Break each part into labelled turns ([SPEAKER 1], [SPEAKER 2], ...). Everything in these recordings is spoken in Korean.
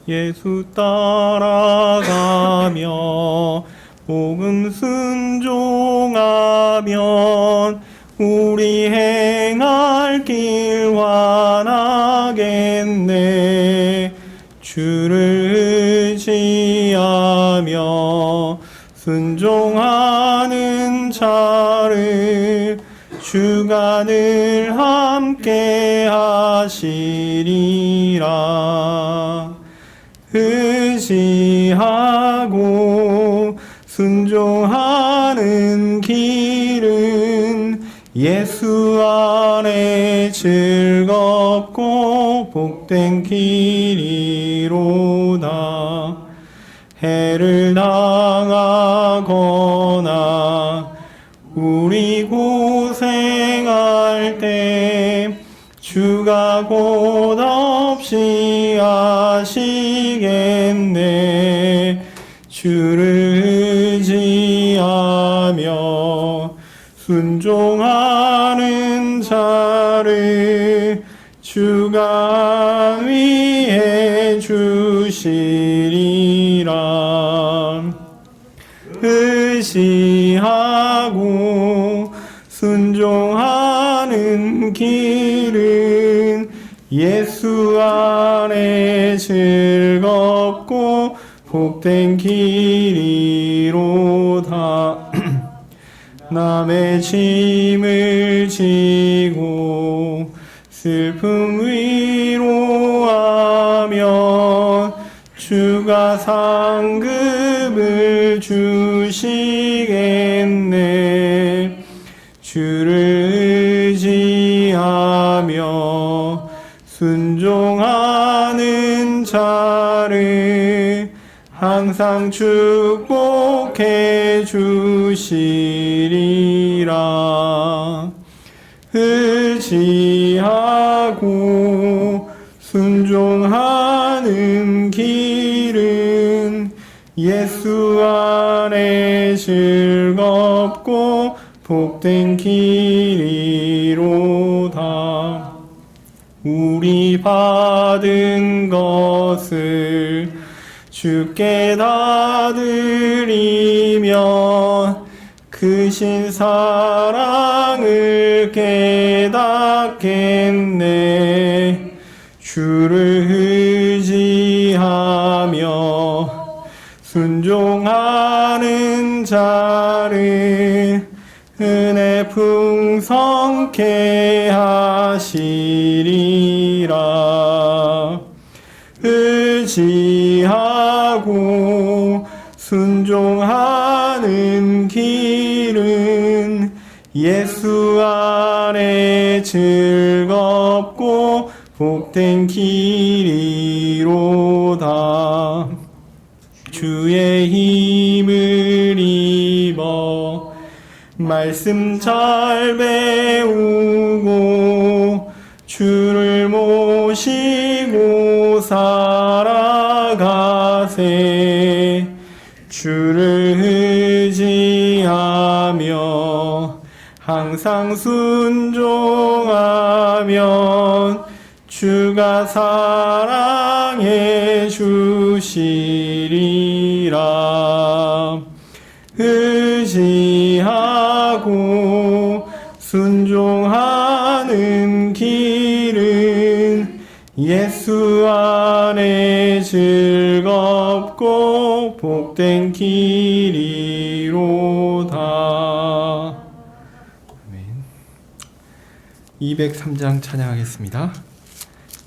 [SPEAKER 1] 예수 따라가며 복음 순종하면 우리 행할 길 환하겠네. 주를 의지하며 순종하는 자를 주가 늘 함께 하시리라. 의지하고 순종하는 길은 예수 안에 즐겁고 복된 길이로다. 해를 당하거나 우리 고생할 때 주가 곧 없이 하시겠네. 주를 의지하며 순종하는 자를 주가 위해 주시리라. 의지하고 순종하는 길은 예수 안에 즐겁고 복된 길이로다. 남의 짐을 지고 슬픔 위로하면 주가 상급을 주시겠네. 주를 의지하며 순종하는 자를 항상 축복해 주시리라. 의지하고 순종하는 길은 예수 안에 즐겁고 복된 길이로다. 우리 받은 것을 주께 다 드리면 크신 사랑을 깨닫겠네. 주를 의지하며 순종하는 자를 은혜 풍성케 하시리라. 의지하고 순종하는 길은 예수 안에 즐겁고 복된 길이로다. 주의 힘을 입어 말씀 잘 배우고 주를 모시고 살아가세. 주를 의지하며 항상 순종하면 주가 사랑해 주시리라. 의지하고 순종하는 길은 예수 안에 즐겁고 복된 길이로다. 아멘. 203장 찬양하겠습니다.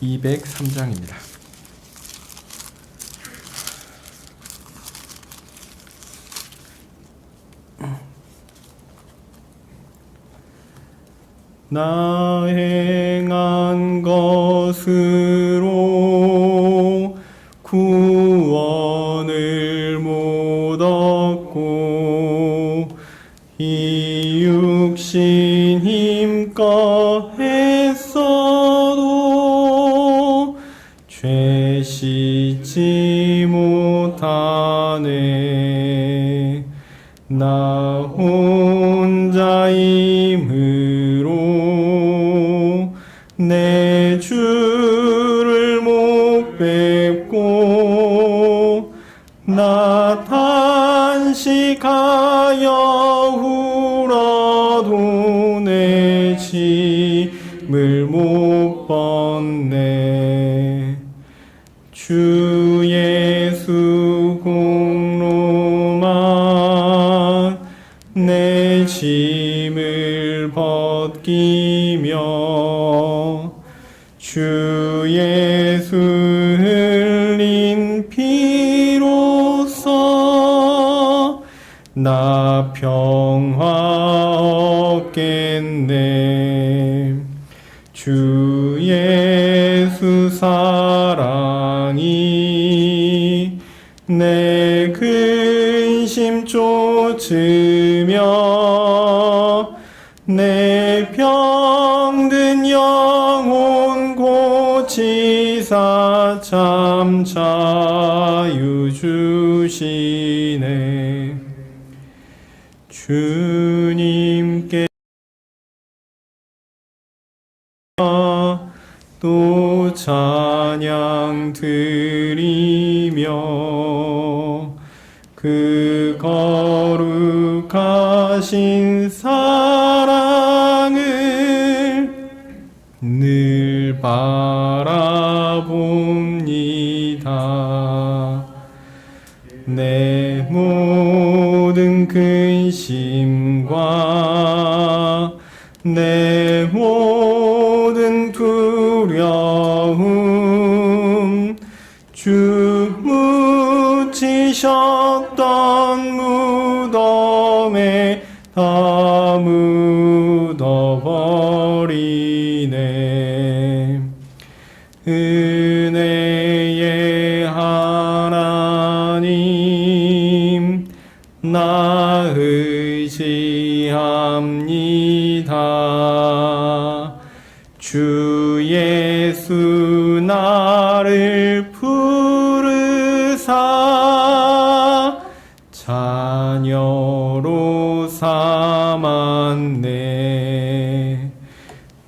[SPEAKER 1] 203장입니다. 나 행한 것으로 구원을 못 얻고 이 육신 힘껏 했어도 죄 씻지 못하네. 나 혼자 힘으로 내 주를 못 뵙고 가여 울어도 내 짐을 못 벗네. 주 예수 공로만 내 짐을 벗기며 주 예수 흘린 피로써 나 평화 얻겠네. 주 예수 사랑이 내 근심 쫓으며 내 병든 영혼 고치사 참 자유 주시네. 주님께 또 찬양 드리며 그 거룩하신 사랑을 늘 바라봅니다. 내 모든 근심과 내 모든 두려움 주 묻히셨던 무덤에 다 묻어버리네. 은혜의 하나님 나 의지합니다. 주 예수 나를 부르사 자녀로 삼았네.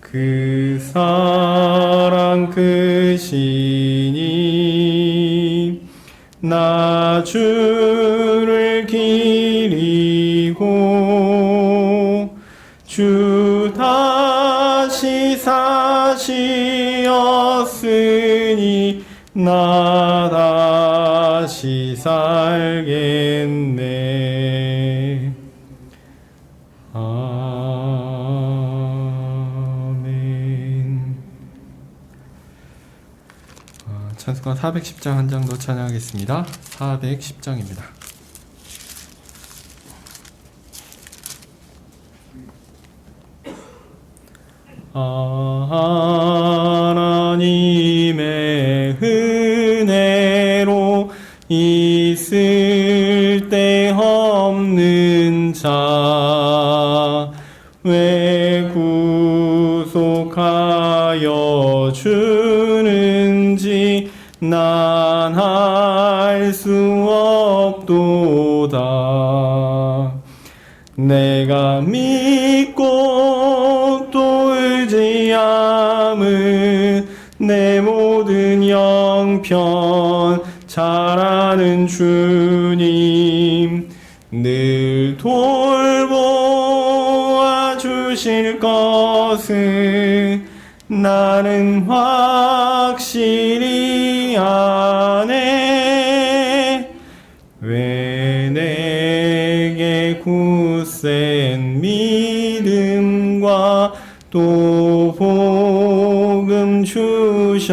[SPEAKER 1] 그 사랑 크시니 나 주를 기리고 주 다시 사시었으니 나 다시 살겠네. 아멘. 찬송가 410장 한 장 더 찬양하겠습니다. 410장입니다. 하나님의 은혜로 있을 데 없는 자 왜 구속하여 주는지 난 알 수 없도다. 내가 믿고 또 의지함은 내 모든 영편 잘 아는 주님 늘 돌보아 주실 것을 나는 확실히 아네. 왜 내게 굳센 믿음과 또 복음 주셔서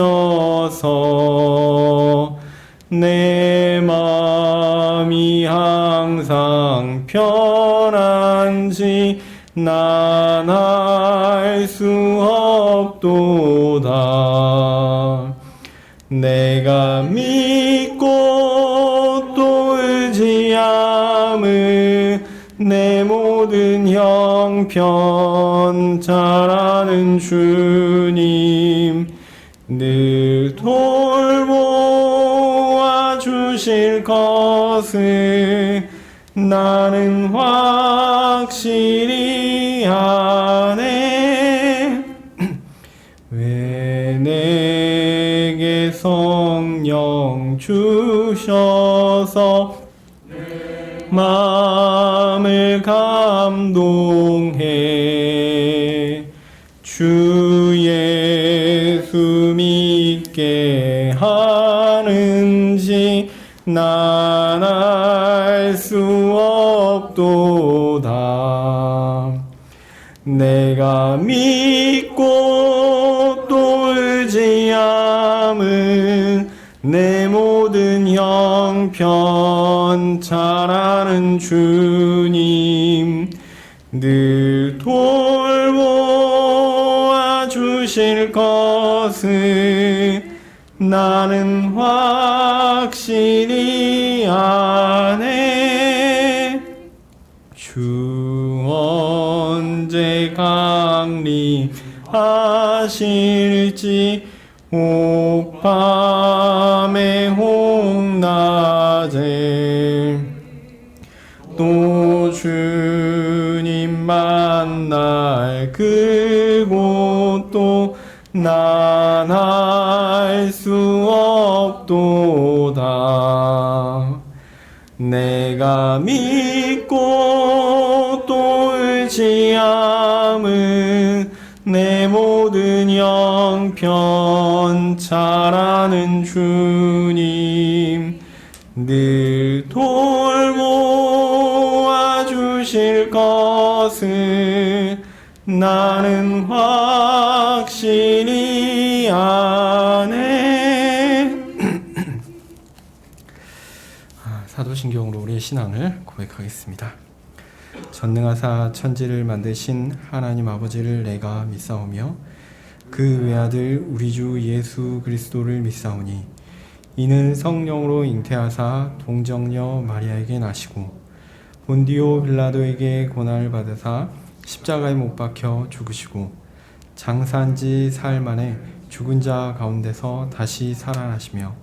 [SPEAKER 1] 내 마음이 항상 편한지 난 알 수 없도다. 내가 믿고 또 의지함을 내 모든 형편 잘 아는 주님 늘 돌보아 주실 것을 나는 확실히 아네. 왜 내게 성령 주셔서 날 감동해 주 예수 믿게 하는지 난 알 수 없도다. 내가 믿고 또 의지함은 내 모든 형편 잘 아는 주님 늘 돌보아 주실 것을 나는 확실히 아네. 주 언제 강림하실지 오밤에 홍낮에 또 주님 만날 그곳도 난 알 수 없도다. 내가 믿고 또 의지함은 내 모든 형편 잘 아는 주님 늘 돌보아 주실 것을 나는 확실히 아네. 사도신경으로 우리의 신앙을 고백하겠습니다. 전능하사 천지를 만드신 하나님 아버지를 내가 믿사오며 그 외아들 우리 주 예수 그리스도를 믿사오니 이는 성령으로 잉태하사 동정녀 마리아에게 나시고 본디오 빌라도에게 고난을 받으사 십자가에 못 박혀 죽으시고 장사한 지 사흘 만에 죽은 자 가운데서 다시 살아나시며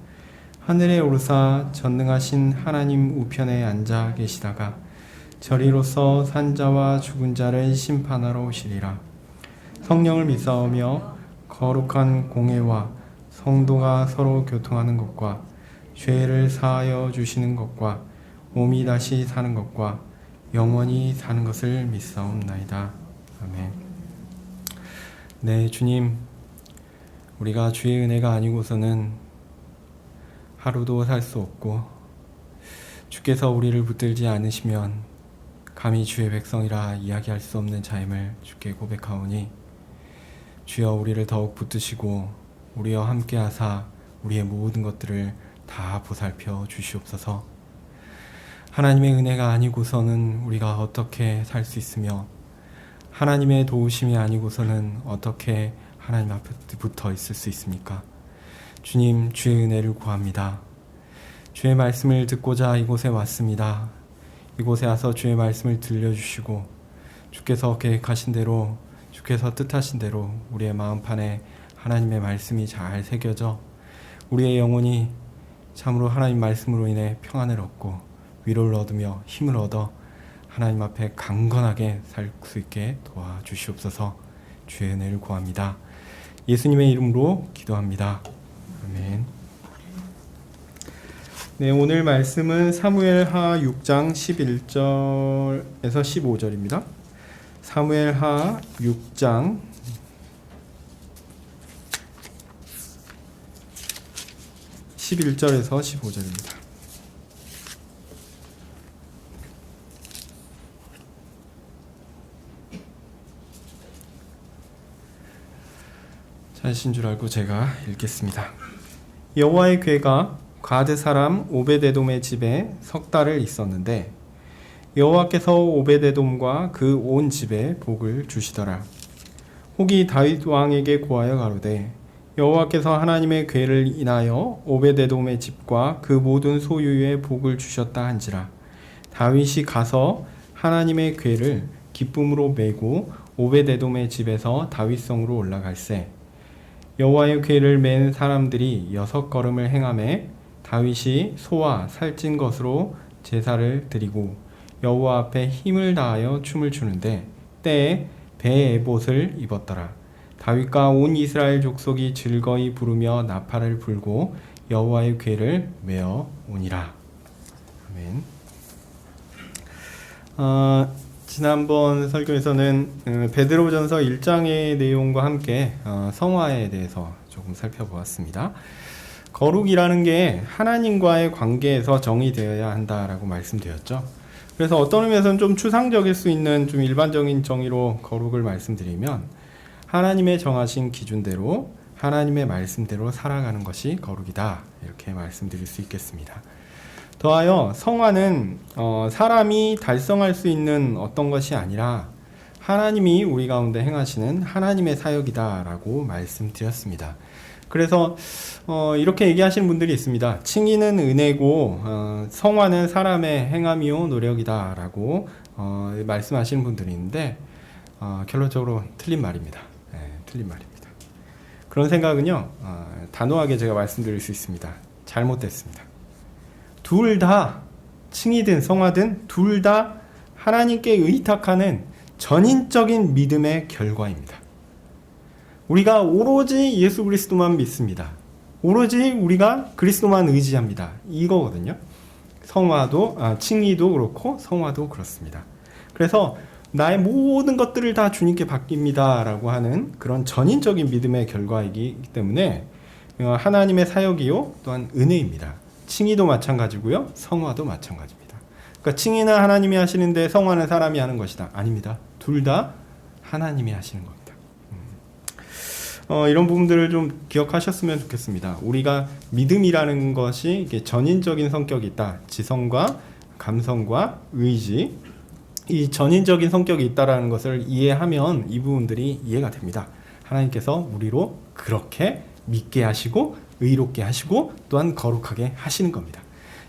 [SPEAKER 1] 하늘에 오르사 전능하신 하나님 우편에 앉아 계시다가 저리로서 산자와 죽은 자를 심판하러 오시리라. 성령을 믿사오며 거룩한 공회와 성도가 서로 교통하는 것과 죄를 사하여 주시는 것과 몸이 다시 사는 것과 영원히 사는 것을 믿사옵나이다. 아멘. 네, 주님, 우리가 주의 은혜가 아니고서는 하루도 살 수 없고 주께서 우리를 붙들지 않으시면 감히 주의 백성이라 이야기할 수 없는 자임을 주께 고백하오니 주여 우리를 더욱 붙드시고 우리와 함께 하사 우리의 모든 것들을 다 보살펴 주시옵소서. 하나님의 은혜가 아니고서는 우리가 어떻게 살 수 있으며 하나님의 도우심이 아니고서는 어떻게 하나님 앞에 붙어 있을 수 있습니까? 주님, 주의 은혜를 구합니다. 주의 말씀을 듣고자 이곳에 왔습니다. 이곳에 와서 주의 말씀을 들려주시고 주께서 계획하신 대로 주께서 뜻하신 대로 우리의 마음판에 하나님의 말씀이 잘 새겨져 우리의 영혼이 참으로 하나님 말씀으로 인해 평안을 얻고 위로를 얻으며 힘을 얻어 하나님 앞에 강건하게 살 수 있게 도와주시옵소서. 주의 은혜를 구합니다. 예수님의 이름으로 기도합니다. 아멘. 네, 오늘 말씀은 사무엘하 6장 11절에서 15절입니다. 사무엘하 6장 11절에서 15절입니다. 찾으신 줄 알고 제가 읽겠습니다. 여호와의 궤가 가드 사람 오베데돔의 집에 석 달을 있었는데 여호와께서 오베데돔과 그 온 집에 복을 주시더라. 혹이 다윗 왕에게 고하여 가로되 여호와께서 하나님의 궤를 인하여 오베데돔의 집과 그 모든 소유에 복을 주셨다 한지라. 다윗이 가서 하나님의 궤를 기쁨으로 메고 오베데돔의 집에서 다윗성으로 올라갈새 여호와의 궤를 맨 사람들이 6걸음을 행하매 다윗이 소와 살찐 것으로 제사를 드리고 여호와 앞에 힘을 다하여 춤을 추는데 때에 베에봇을 입었더라. 다윗과 온 이스라엘 족속이 즐거이 부르며 나팔을 불고 여호와의 궤를 메어 오니라. 아멘. 지난번 설교에서는 베드로전서 1장의 내용과 함께 성화에 대해서 조금 살펴보았습니다. 거룩이라는 게 하나님과의 관계에서 정의되어야 한다라고 말씀드렸죠. 그래서 어떤 의미에서는 좀 추상적일 수 있는 좀 일반적인 정의로 거룩을 말씀드리면 하나님의 정하신 기준대로 하나님의 말씀대로 살아가는 것이 거룩이다, 이렇게 말씀드릴 수 있겠습니다. 더하여 성화는 사람이 달성할 수 있는 어떤 것이 아니라 하나님이 우리 가운데 행하시는 하나님의 사역이다라고 말씀드렸습니다. 그래서 이렇게 얘기하시는 분들이 있습니다. 칭의는 은혜고 성화는 사람의 행함이요 노력이다라고 말씀하시는 분들이 있는데 결론적으로 틀린 말입니다. 네, 틀린 말입니다. 그런 생각은요, 단호하게 제가 말씀드릴 수 있습니다. 잘못됐습니다. 둘 다 칭의든 성화든 둘 다 하나님께 의탁하는 전인적인 믿음의 결과입니다. 우리가 오로지 예수 그리스도만 믿습니다. 오로지 우리가 그리스도만 의지합니다. 이거거든요. 칭의도 그렇고 성화도 그렇습니다. 그래서 나의 모든 것들을 다 주님께 맡깁니다 라고 하는 그런 전인적인 믿음의 결과이기 때문에 하나님의 사역이요 또한 은혜입니다. 칭의도 마찬가지고요, 성화도 마찬가지입니다. 그러니까 칭의는 하나님이 하시는데 성화는 사람이 하는 것이다. 아닙니다. 둘 다 하나님이 하시는 겁니다. 이런 부분들을 좀 기억하셨으면 좋겠습니다. 우리가 믿음이라는 것이 이게 전인적인 성격이 있다. 지성과 감성과 의지, 이 전인적인 성격이 있다라는 것을 이해하면 이 부분들이 이해가 됩니다. 하나님께서 우리로 그렇게 믿게 하시고 의롭게 하시고 또한 거룩하게 하시는 겁니다.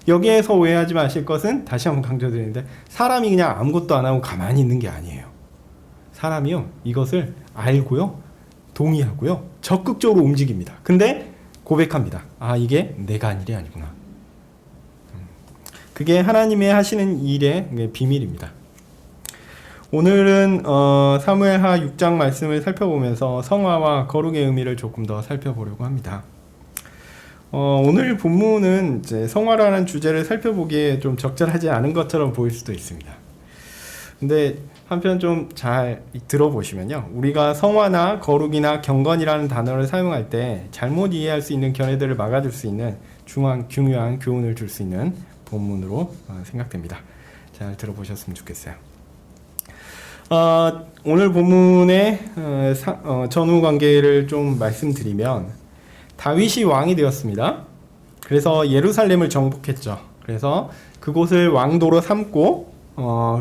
[SPEAKER 1] 여기에서 오해하지 마실 것은 다시 한번 강조드리는데 사람이 그냥 아무것도 안 하고 가만히 있는 게 아니에요. 사람이요, 이것을 알고요, 동의하고요, 적극적으로 움직입니다. 근데 고백합니다. 아, 이게 내가 한 일이 아니구나. 그게 하나님의 하시는 일의 비밀입니다. 오늘은 사무엘하 6장 말씀을 살펴보면서 성화와 거룩의 의미를 조금 더 살펴보려고 합니다. 오늘 본문은 이제 성화라는 주제를 살펴보기에 좀 적절하지 않은 것처럼 보일 수도 있습니다. 근데 한편 좀 잘 들어보시면요, 우리가 성화나 거룩이나 경건이라는 단어를 사용할 때 잘못 이해할 수 있는 견해들을 막아줄 수 있는 중요한 교훈을 줄 수 있는 본문으로 생각됩니다. 잘 들어보셨으면 좋겠어요. 오늘 본문의 전후 관계를 좀 말씀드리면 다윗이 왕이 되었습니다. 그래서 예루살렘을 정복했죠. 그래서 그곳을 왕도로 삼고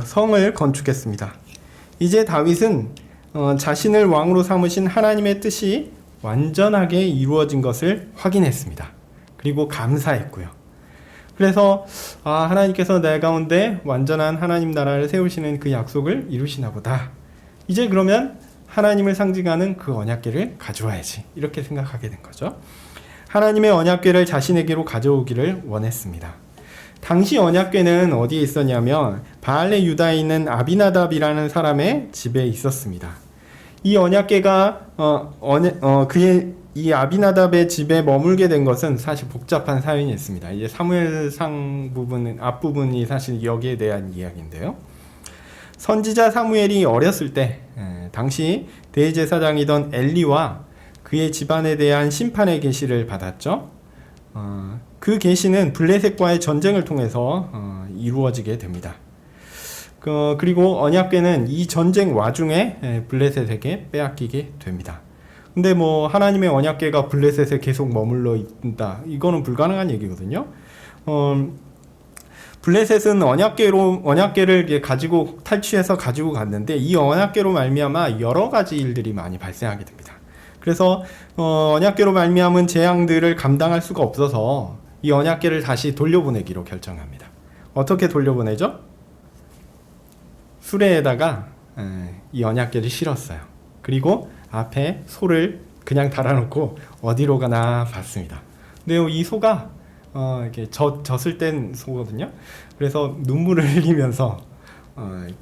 [SPEAKER 1] 성을 건축했습니다. 이제 다윗은 자신을 왕으로 삼으신 하나님의 뜻이 완전하게 이루어진 것을 확인했습니다. 그리고 감사했고요. 그래서 하나님께서 내 가운데 완전한 하나님 나라를 세우시는 그 약속을 이루시나 보다. 이제 그러면 하나님을 상징하는 그 언약궤를 가져와야지, 이렇게 생각하게 된 거죠. 하나님의 언약궤를 자신에게로 가져오기를 원했습니다. 당시 언약궤는 어디에 있었냐면 바알레 유다에 있는 아비나답이라는 사람의 집에 있었습니다. 이 언약궤가 이 아비나답의 집에 머물게 된 것은 사실 복잡한 사연이 있습니다. 이제 사무엘상 앞부분이 사실 여기에 대한 이야기인데요. 선지자 사무엘이 어렸을 때 당시 대제사장이던 엘리와 그의 집안에 대한 심판의 계시를 받았죠. 그 계시는 블레셋과의 전쟁을 통해서 이루어지게 됩니다. 그리고 언약궤는 이 전쟁 와중에 블레셋에게 빼앗기게 됩니다. 근데 하나님의 언약궤가 블레셋에 계속 머물러 있다, 이거는 불가능한 얘기거든요. 블레셋은 언약궤를 가지고 탈취해서 가지고 갔는데 이 언약궤로 말미암아 여러 가지 일들이 많이 발생하게 됩니다. 그래서 언약궤로 말미암은 재앙들을 감당할 수가 없어서 이 언약궤를 다시 돌려보내기로 결정합니다. 어떻게 돌려보내죠? 수레에다가 이 언약궤를 실었어요. 그리고 앞에 소를 그냥 달아놓고 어디로 가나 봤습니다. 근데 이 소가 이렇게 젖을 뗀 소거든요. 그래서 눈물을 흘리면서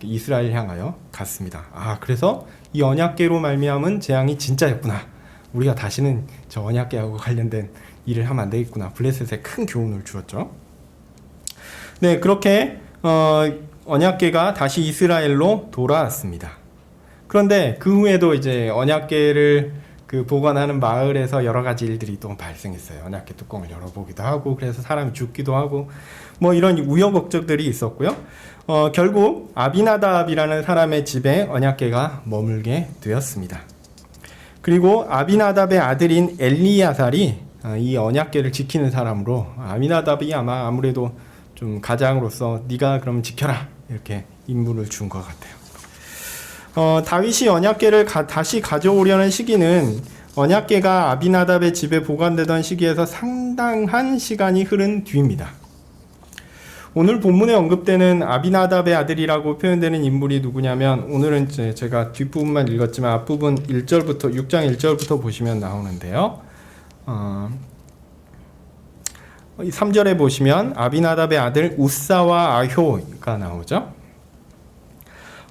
[SPEAKER 1] 이스라엘 향하여 갔습니다. 그래서 이 언약궤로 말미암은 재앙이 진짜였구나. 우리가 다시는 저 언약궤하고 관련된 일을 하면 안 되겠구나. 블레셋에 큰 교훈을 주었죠. 네, 그렇게 언약궤가 다시 이스라엘로 돌아왔습니다. 그런데 그 후에도 이제 언약궤를 보관하는 마을에서 여러 가지 일들이 또 발생했어요. 언약궤 뚜껑을 열어보기도 하고, 그래서 사람이 죽기도 하고, 뭐 이런 우여곡절들이 있었고요. 결국 아비나답이라는 사람의 집에 언약궤가 머물게 되었습니다. 그리고 아비나답의 아들인 엘리야살이 이 언약궤를 지키는 사람으로, 아비나답이 아무래도 좀 가장으로서 네가 그럼 지켜라 이렇게 임무를 준 것 같아요. 다윗이 언약궤를 다시 가져오려는 시기는 언약궤가 아비나답의 집에 보관되던 시기에서 상당한 시간이 흐른 뒤입니다. 오늘 본문에 언급되는 아비나답의 아들이라고 표현되는 인물이 누구냐면, 오늘은 제가 뒷부분만 읽었지만 앞부분 1절부터 6장 1절부터 보시면 나오는데요. 3절에 보시면 아비나답의 아들 우사와 아효가 나오죠.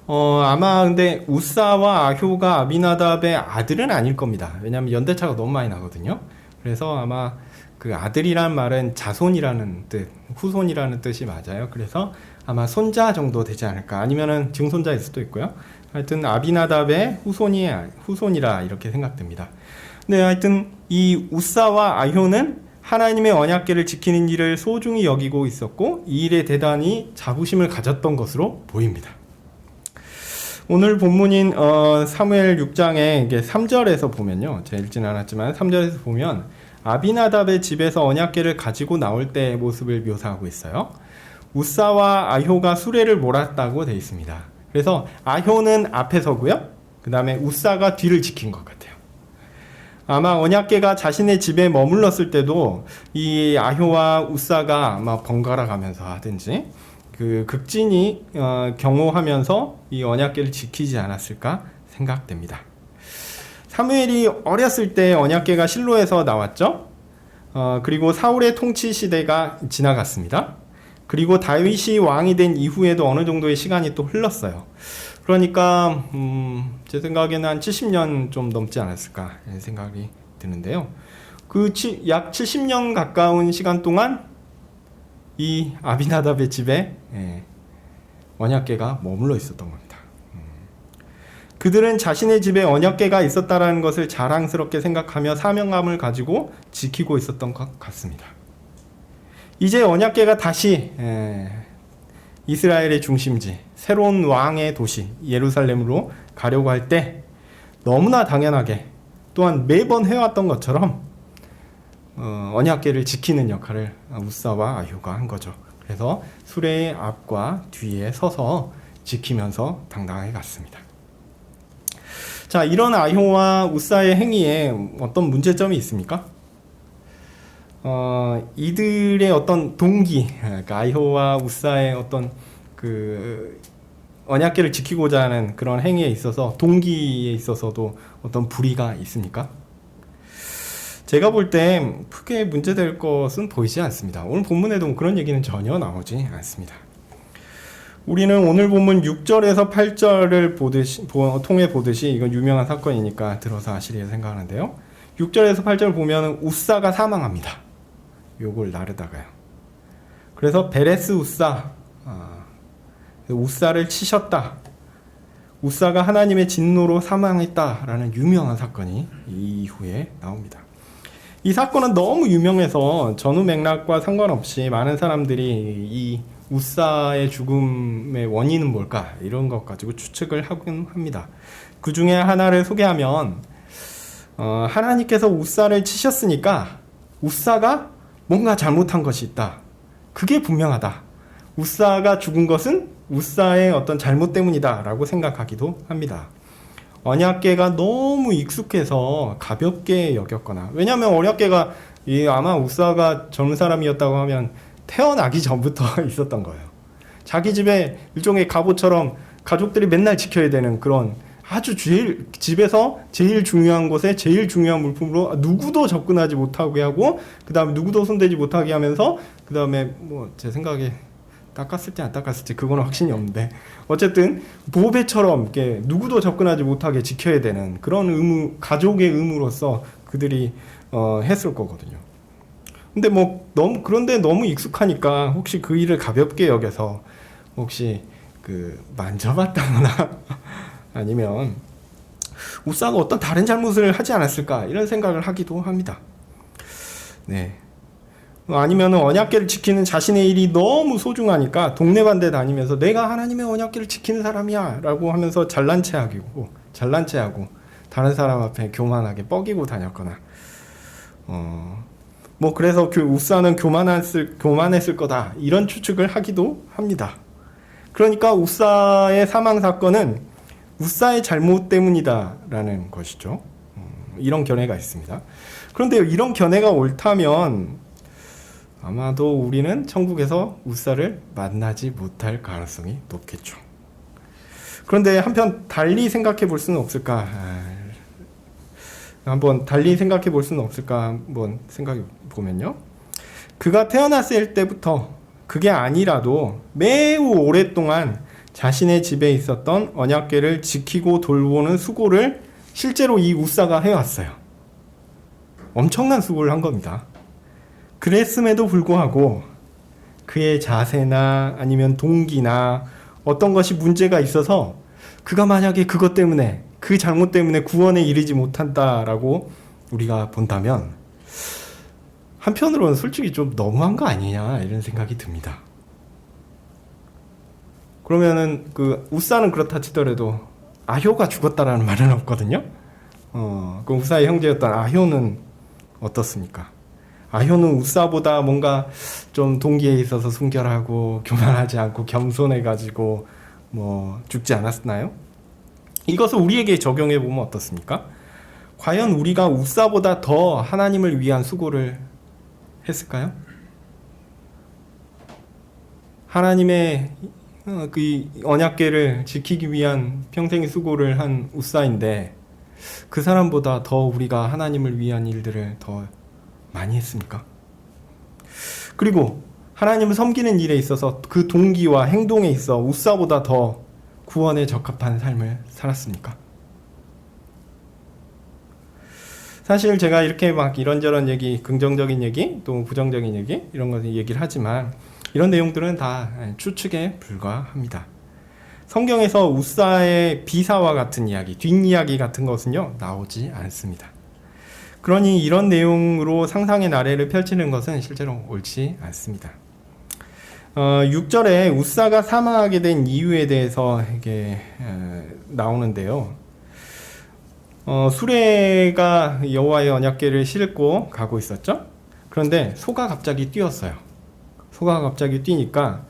[SPEAKER 1] 아마 근데 우사와 아효가 아비나답의 아들은 아닐 겁니다. 왜냐하면 연대차가 너무 많이 나거든요. 그래서 아마 그 아들이란 말은 자손이라는 뜻, 후손이라는 뜻이 맞아요. 그래서 아마 손자 정도 되지 않을까, 아니면은 증손자일 수도 있고요. 하여튼 아비나답의 후손이라 이렇게 생각됩니다. 네, 하여튼 이 우사와 아효는 하나님의 언약궤를 지키는 일을 소중히 여기고 있었고, 이 일에 대단히 자부심을 가졌던 것으로 보입니다. 오늘 본문인 사무엘 6장의 3절에서 보면요, 제가 읽지는 않았지만 3절에서 보면 아비나답의 집에서 언약궤를 가지고 나올 때의 모습을 묘사하고 있어요. 우사와 아효가 수레를 몰았다고 되어 있습니다. 그래서 아효는 앞에 서고요, 그 다음에 우사가 뒤를 지킨 것 같아요. 아마 언약궤가 자신의 집에 머물렀을 때도 이 아효와 우사가 아마 번갈아 가면서 하든지 극진히 경호하면서 이 언약궤를 지키지 않았을까 생각됩니다. 사무엘이 어렸을 때 언약궤가 실로에서 나왔죠. 그리고 사울의 통치 시대가 지나갔습니다. 그리고 다윗이 왕이 된 이후에도 어느 정도의 시간이 또 흘렀어요. 그러니까 제 생각에는 한 70년 좀 넘지 않았을까 생각이 드는데요. 약 70년 가까운 시간 동안 이 아비나답의 집에 언약궤가 머물러 있었던 겁니다. 그들은 자신의 집에 언약궤가 있었다라는 것을 자랑스럽게 생각하며 사명감을 가지고 지키고 있었던 것 같습니다. 이제 언약궤가 다시 이스라엘의 중심지, 새로운 왕의 도시 예루살렘으로 가려고 할 때 너무나 당연하게, 또한 매번 해왔던 것처럼 언약궤를 지키는 역할을 우사와 아효가 한 거죠. 그래서 수레의 앞과 뒤에 서서 지키면서 당당하게 갔습니다. 자, 이런 아효와 우사의 행위에 어떤 문제점이 있습니까? 이들의 어떤 동기, 그러니까 아효와 우사의 어떤 언약궤를 지키고자 하는 그런 행위에 있어서, 동기에 있어서도 어떤 불의가 있습니까? 제가 볼 때 크게 문제될 것은 보이지 않습니다. 오늘 본문에도 그런 얘기는 전혀 나오지 않습니다. 우리는 오늘 본문 6절에서 8절을 통해 보듯이, 이건 유명한 사건이니까 들어서 아시리라 생각하는데요. 6절에서 8절 보면 우사가 사망합니다. 요걸 나르다가요. 그래서 베레스 우사를 치셨다, 우사가 하나님의 진노로 사망했다라는 유명한 사건이 이후에 나옵니다. 이 사건은 너무 유명해서 전후 맥락과 상관없이 많은 사람들이 이 우사의 죽음의 원인은 뭘까, 이런 것 가지고 추측을 하곤 합니다. 그 중에 하나를 소개하면, 하나님께서 우사를 치셨으니까 우사가 뭔가 잘못한 것이 있다, 그게 분명하다, 우사가 죽은 것은 우사의 어떤 잘못 때문이다 라고 생각하기도 합니다. 언약궤가 너무 익숙해서 가볍게 여겼거나, 왜냐하면 언약궤가 아마 우사가 젊은 사람이었다고 하면 태어나기 전부터 있었던 거예요. 자기 집에 일종의 갑옷처럼 가족들이 맨날 지켜야 되는 그런, 아주 집에서 제일 중요한 곳에 제일 중요한 물품으로 누구도 접근하지 못하게 하고, 그 다음에 누구도 손대지 못하게 하면서, 그 다음에 뭐 제 생각에 닦았을지 안 닦았을지 그거는 확신이 없는데, 어쨌든 보배처럼 이렇게 누구도 접근하지 못하게 지켜야 되는 그런 의무, 가족의 의무로서 그들이 했을 거거든요. 근데 그런데 너무 익숙하니까 혹시 그 일을 가볍게 여겨서 혹시 만져봤다거나 아니면 우사가 어떤 다른 잘못을 하지 않았을까 이런 생각을 하기도 합니다. 네. 아니면 언약궤를 지키는 자신의 일이 너무 소중하니까 동네반대 다니면서 내가 하나님의 언약궤를 지키는 사람이야 라고 하면서 잘난 체하고 다른 사람 앞에 교만하게 뻐기고 다녔거나 그래서 우사는 교만했을 거다 이런 추측을 하기도 합니다. 그러니까 우사의 사망 사건은 우사의 잘못 때문이다 라는 것이죠. 이런 견해가 있습니다. 그런데 이런 견해가 옳다면 아마도 우리는 천국에서 우사를 만나지 못할 가능성이 높겠죠. 그런데 한편 달리 생각해 볼 수는 없을까? 한번 생각해 보면요. 그가 태어났을 때부터 그게 아니라도 매우 오랫동안 자신의 집에 있었던 언약궤를 지키고 돌보는 수고를 실제로 이 우사가 해왔어요. 엄청난 수고를 한 겁니다. 그랬음에도 불구하고 그의 자세나 아니면 동기나 어떤 것이 문제가 있어서 그가 만약에 그것 때문에 그 잘못 때문에 구원에 이르지 못한다라고 우리가 본다면 한편으로는 솔직히 좀 너무한 거 아니냐 이런 생각이 듭니다. 그러면은 우사는 그렇다 치더라도 아효가 죽었다라는 말은 없거든요. 그 우사의 형제였던 아효는 어떻습니까? 아효는 우사보다 뭔가 좀 동기에 있어서 순결하고 교만하지 않고 겸손해가지고 죽지 않았나요? 이것을 우리에게 적용해 보면 어떻습니까? 과연 우리가 우사보다 더 하나님을 위한 수고를 했을까요? 하나님의 그 언약궤를 지키기 위한 평생의 수고를 한 우사인데 그 사람보다 더 우리가 하나님을 위한 일들을 더 많이 했습니까? 그리고 하나님을 섬기는 일에 있어서 그 동기와 행동에 있어 우사보다 더 구원에 적합한 삶을 살았습니까? 사실 제가 이렇게 막 이런저런 얘기, 긍정적인 얘기, 또 부정적인 얘기 이런 것을 얘기를 하지만 이런 내용들은 다 추측에 불과합니다. 성경에서 우사의 비사와 같은 이야기, 뒷이야기 같은 것은요 나오지 않습니다. 그러니 이런 내용으로 상상의 나래를 펼치는 것은 실제로 옳지 않습니다. 6절에 우사가 사망하게 된 이유에 대해서 이게 나오는데요. 수레가 여호와의 언약궤를 싣고 가고 있었죠. 그런데 소가 갑자기 뛰었어요. 소가 갑자기 뛰니까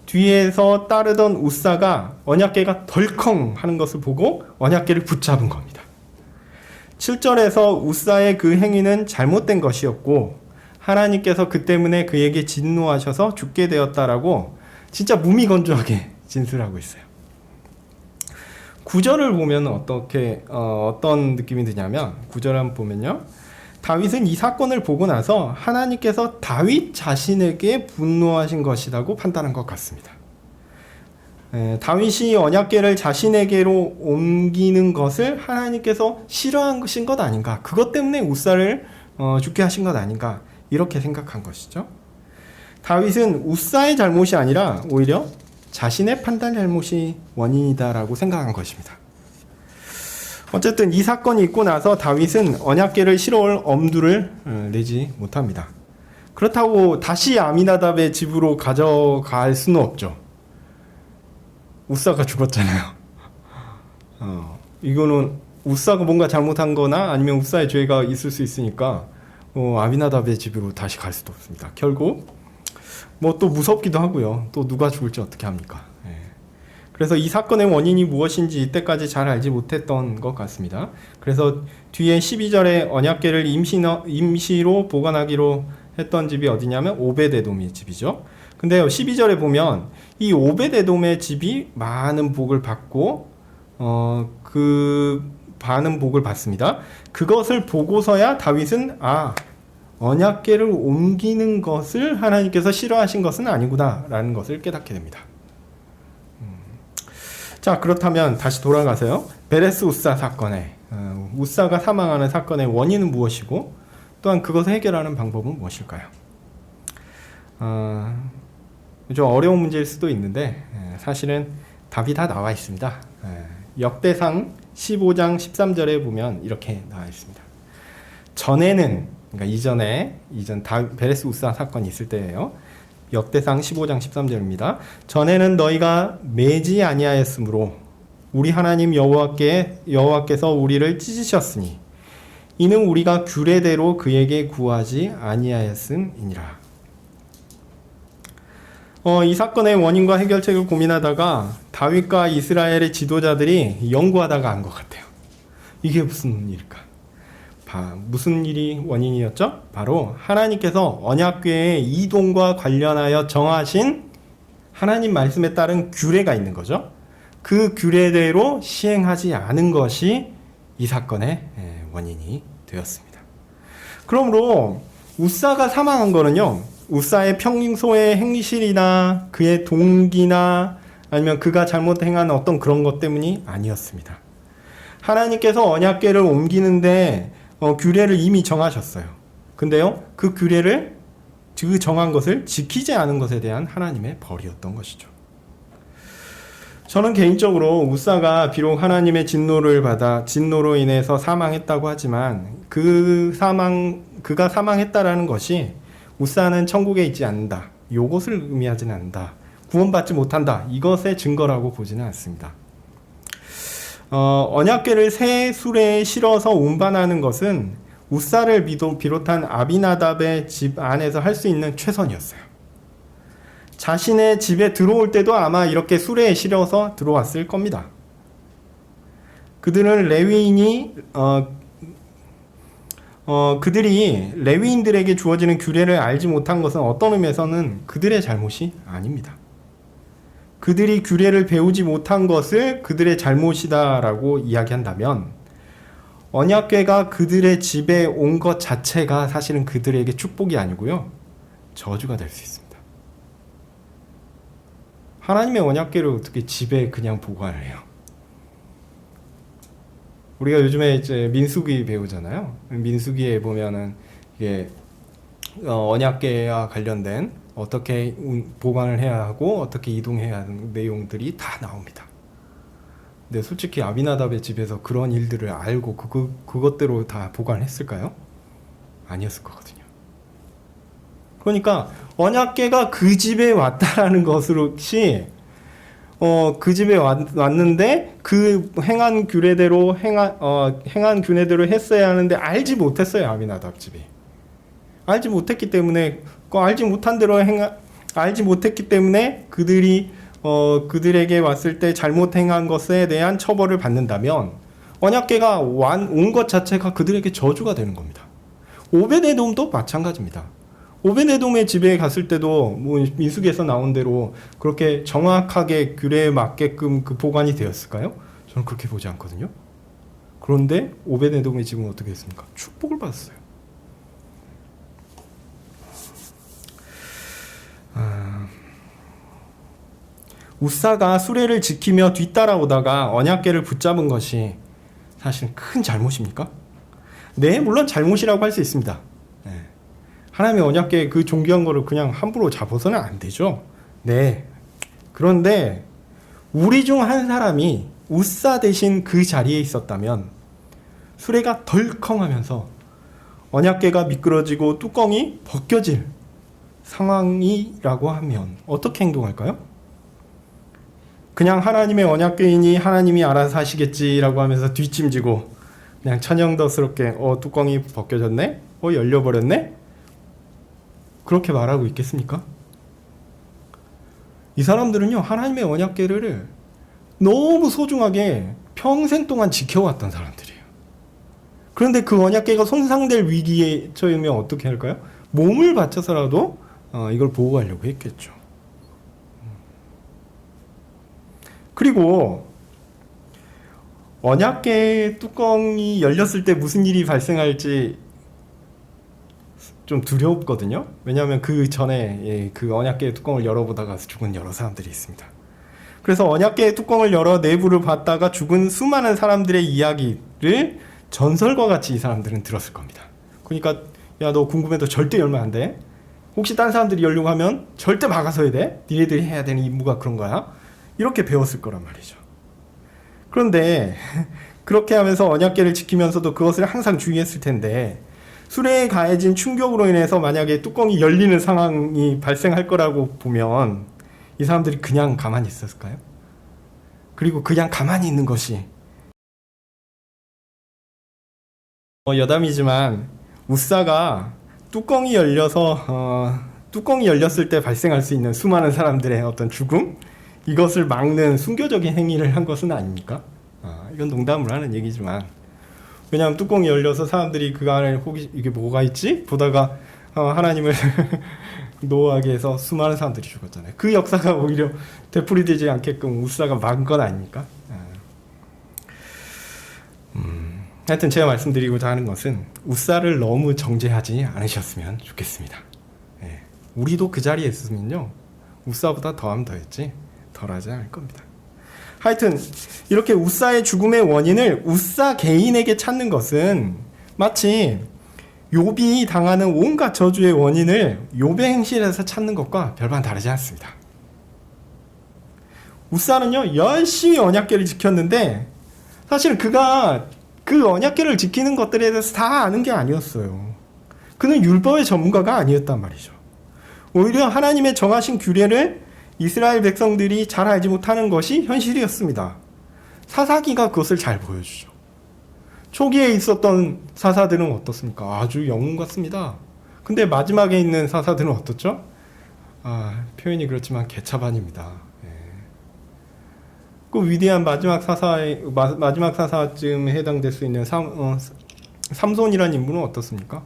[SPEAKER 1] 뒤에서 따르던 우사가 언약궤가 덜컹 하는 것을 보고 언약궤를 붙잡은 겁니다. 7절에서 우사의 그 행위는 잘못된 것이었고 하나님께서 그 때문에 그에게 진노하셔서 죽게 되었다라고 진짜 무미건조하게 진술하고 있어요. 9절을 보면 어떤 느낌이 드냐면 9절을 한번 보면요. 다윗은 이 사건을 보고 나서 하나님께서 다윗 자신에게 분노하신 것이라고 판단한 것 같습니다. 다윗이 언약궤를 자신에게로 옮기는 것을 하나님께서 싫어하신 것 아닌가, 그것 때문에 우사를 죽게 하신 것 아닌가 이렇게 생각한 것이죠. 다윗은 우사의 잘못이 아니라 오히려 자신의 판단 잘못이 원인이다라고 생각한 것입니다. 어쨌든 이 사건이 있고 나서 다윗은 언약궤를 실어올 엄두를 내지 못합니다. 그렇다고 다시 아미나답의 집으로 가져갈 수는 없죠. 우사가 죽었잖아요. 이거는 우사가 뭔가 잘못한 거나 아니면 우사의 죄가 있을 수 있으니까 아미나답의 집으로 다시 갈 수도 없습니다. 결국 또 무섭기도 하고요. 또 누가 죽을지 어떻게 합니까? 그래서 이 사건의 원인이 무엇인지 이때까지 잘 알지 못했던 것 같습니다. 그래서 뒤에 12절에 언약궤를 임시로 보관하기로 했던 집이 어디냐면 오베데돔의 집이죠. 근데 12절에 보면 이 오베데돔의 집이 많은 복을 받고 그 많은 복을 받습니다. 그것을 보고서야 다윗은 언약궤를 옮기는 것을 하나님께서 싫어하신 것은 아니구나 라는 것을 깨닫게 됩니다. 자, 그렇다면 다시 돌아가세요. 베레스 우사 사건에 우사가 사망하는 사건의 원인은 무엇이고 또한 그것을 해결하는 방법은 무엇일까요? 좀 어려운 문제일 수도 있는데 사실은 답이 다 나와 있습니다. 역대상 15장 13절에 보면 이렇게 나와 있습니다. 전에는, 그러니까 이전 베레스 우사 사건이 있을 때예요. 역대상 15장 13절입니다. 전에는 너희가 매지 아니하였으므로 우리 하나님 여호와께서 우리를 찢으셨으니 이는 우리가 규례대로 그에게 구하지 아니하였음이니라. 이 사건의 원인과 해결책을 고민하다가 다윗과 이스라엘의 지도자들이 연구하다가 안 것 같아요. 이게 무슨 일일까? 무슨 일이 원인이었죠? 바로 하나님께서 언약궤의 이동과 관련하여 정하신 하나님 말씀에 따른 규례가 있는 거죠. 그 규례대로 시행하지 않은 것이 이 사건의 원인이 되었습니다. 그러므로 우사가 사망한 거는요, 우사의 평소의 행실이나 그의 동기나 아니면 그가 잘못 행한 어떤 그런 것 때문이 아니었습니다. 하나님께서 언약궤를 옮기는데 규례를 이미 정하셨어요. 근데요, 그 규례를, 그 정한 것을 지키지 않은 것에 대한 하나님의 벌이었던 것이죠. 저는 개인적으로 우사가 비록 하나님의 진노로 인해서 사망했다고 하지만 그가 사망했다라는 것이 우사는 천국에 있지 않는다, 이것을 의미하지는 않는다, 구원받지 못한다, 이것의 증거라고 보지는 않습니다. 언약궤를 새 수레에 실어서 운반하는 것은 우사를 비롯한 아비나답의 집 안에서 할 수 있는 최선이었어요. 자신의 집에 들어올 때도 아마 이렇게 수레에 실어서 들어왔을 겁니다. 그들은 그들이 레위인들에게 주어지는 규례를 알지 못한 것은 어떤 의미에서는 그들의 잘못이 아닙니다. 그들이 규례를 배우지 못한 것을 그들의 잘못이다라고 이야기한다면 언약궤가 그들의 집에 온 것 자체가 사실은 그들에게 축복이 아니고요, 저주가 될 수 있습니다. 하나님의 언약궤를 어떻게 집에 그냥 보관을 해요? 우리가 요즘에 이제 민수기 배우잖아요. 민수기에 보면은 이게 언약궤와 관련된 어떻게 보관을 해야 하고 어떻게 이동해야 하는 내용들이 다 나옵니다. 근데 솔직히 아비나답의 집에서 그런 일들을 알고 그것대로 다 보관했을까요? 아니었을 거거든요. 그러니까 언약궤가 그 집에 왔다라는 것으로치 그 집에 왔는데 그 행한 규례대로 했어야 하는데 알지 못했어요. 아비나답 집이 알지 못했기 때문에 알지 못했기 때문에 그들에게 왔을 때 잘못 행한 것에 대한 처벌을 받는다면 언약궤가 온 것 자체가 그들에게 저주가 되는 겁니다. 오베데돔도 마찬가지입니다. 오베데돔의 집에 갔을 때도 민수기에서 나온 대로 그렇게 정확하게 규례에 맞게끔 그 보관이 되었을까요? 저는 그렇게 보지 않거든요. 그런데 오베데돔의 집은 어떻게 했습니까? 축복을 받았어요. 우사가 수레를 지키며 뒤따라오다가 언약궤를 붙잡은 것이 사실 큰 잘못입니까? 네, 물론 잘못이라고 할 수 있습니다. 네. 하나님의 언약궤 그 존귀한 거를 그냥 함부로 잡아서는 안 되죠. 네. 그런데 우리 중 한 사람이 우사 대신 그 자리에 있었다면 수레가 덜컹하면서 언약궤가 미끄러지고 뚜껑이 벗겨질 상황이라고 하면 어떻게 행동할까요? 그냥 하나님의 언약궤이니 하나님이 알아서 하시겠지라고 하면서 뒷짐지고 그냥 천연덕스럽게 뚜껑이 벗겨졌네? 열려버렸네? 그렇게 말하고 있겠습니까? 이 사람들은요, 하나님의 언약궤를 너무 소중하게 평생 동안 지켜왔던 사람들이에요. 그런데 그 언약궤가 손상될 위기에 처하면 어떻게 할까요? 몸을 바쳐서라도 이걸 보호하려고 했겠죠. 그리고 언약궤 뚜껑이 열렸을 때 무슨 일이 발생할지 좀 두렵거든요. 왜냐하면 그 전에 그 언약궤 뚜껑을 열어보다가 죽은 여러 사람들이 있습니다. 그래서 언약궤 뚜껑을 열어 내부를 봤다가 죽은 수많은 사람들의 이야기를 전설과 같이 이 사람들은 들었을 겁니다. 그러니까 야, 너 궁금해도 절대 열면 안 돼. 혹시 딴 사람들이 열려고 하면 절대 막아서야 돼. 니네들이 해야 되는 임무가 그런 거야. 이렇게 배웠을 거란 말이죠. 그런데 그렇게 하면서 언약궤를 지키면서도 그것을 항상 주의했을 텐데 수레에 가해진 충격으로 인해서 만약에 뚜껑이 열리는 상황이 발생할 거라고 보면 이 사람들이 그냥 가만히 있었을까요? 그리고 그냥 가만히 있는 것이 여담이지만 우사가 뚜껑이 열렸을 때 발생할 수 있는 수많은 사람들의 어떤 죽음, 이것을 막는 순교적인 행위를 한 것은 아닙니까? 이건 농담을 하는 얘기지만, 왜냐하면 뚜껑이 열려서 사람들이 그 안에 혹시 이게 뭐가 있지? 보다가 하나님을 노하게 해서 수많은 사람들이 죽었잖아요. 그 역사가 오히려 되풀이되지 않게끔 우사가 막은 건 아닙니까? 하여튼 제가 말씀드리고자 하는 것은 우사를 너무 정죄하지 않으셨으면 좋겠습니다. 우리도 그 자리에 있으면요, 우사보다 더하면 더했지 덜하지 않을 겁니다. 하여튼 이렇게 우사의 죽음의 원인을 우사 개인에게 찾는 것은 마치 욥이 당하는 온갖 저주의 원인을 욥의 행실에서 찾는 것과 별반 다르지 않습니다. 우사는요, 열심히 언약궤를 지켰는데 사실 그가 그 언약궤를 지키는 것들에 대해서 다 아는 게 아니었어요. 그는 율법의 전문가가 아니었단 말이죠. 오히려 하나님의 정하신 규례를 이스라엘 백성들이 잘 알지 못하는 것이 현실이었습니다. 사사기가 그것을 잘 보여주죠. 초기에 있었던 사사들은 어떻습니까? 아주 영웅 같습니다. 근데 마지막에 있는 사사들은 어떻죠? 표현이 그렇지만 개차반입니다. 그 위대한 마지막 사사쯤에 해당될 수 있는 삼손이라는 인물은 어떻습니까?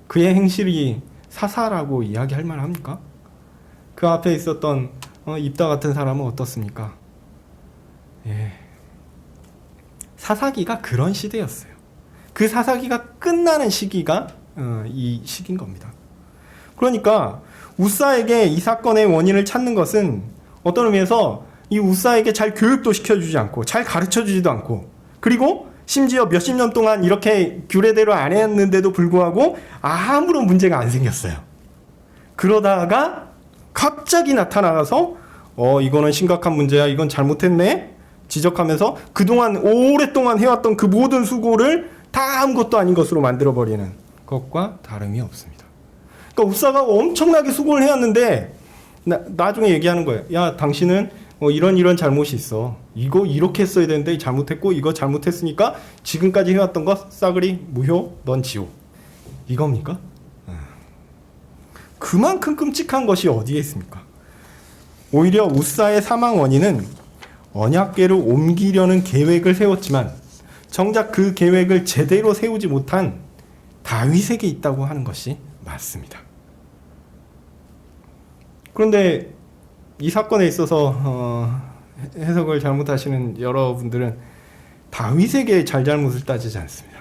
[SPEAKER 1] 그의 행실이 사사라고 이야기할 만합니까? 그 앞에 있었던 입다 같은 사람은 어떻습니까? 사사기가 그런 시대였어요. 그 사사기가 끝나는 시기가 이 시기인 겁니다. 그러니까 우사에게 이 사건의 원인을 찾는 것은 어떤 의미에서 이 우사에게 잘 교육도 시켜주지 않고 잘 가르쳐주지도 않고, 그리고 심지어 몇십 년 동안 이렇게 규례대로 안 했는데도 불구하고 아무런 문제가 안 생겼어요. 그러다가 갑자기 나타나서 이거는 심각한 문제야, 이건 잘못했네 지적하면서 그동안 오랫동안 해왔던 그 모든 수고를 다 아무것도 아닌 것으로 만들어버리는 것과 다름이 없습니다. 그러니까 우사가 엄청나게 수고를 해왔는데 나중에 얘기하는 거예요. 야, 당신은 이런 잘못이 있어. 이거 이렇게 했어야 되는데 잘못했고, 이거 잘못했으니까 지금까지 해왔던 거 싸그리 무효, 넌 지옥. 이겁니까? 그만큼 끔찍한 것이 어디에 있습니까? 오히려 우사의 사망 원인은 언약궤를 옮기려는 계획을 세웠지만 정작 그 계획을 제대로 세우지 못한 다윗에게 있다고 하는 것이 맞습니다. 그런데 이 사건에 있어서 해석을 잘못하시는 여러분들은 다윗에게 잘잘못을 따지지 않습니다.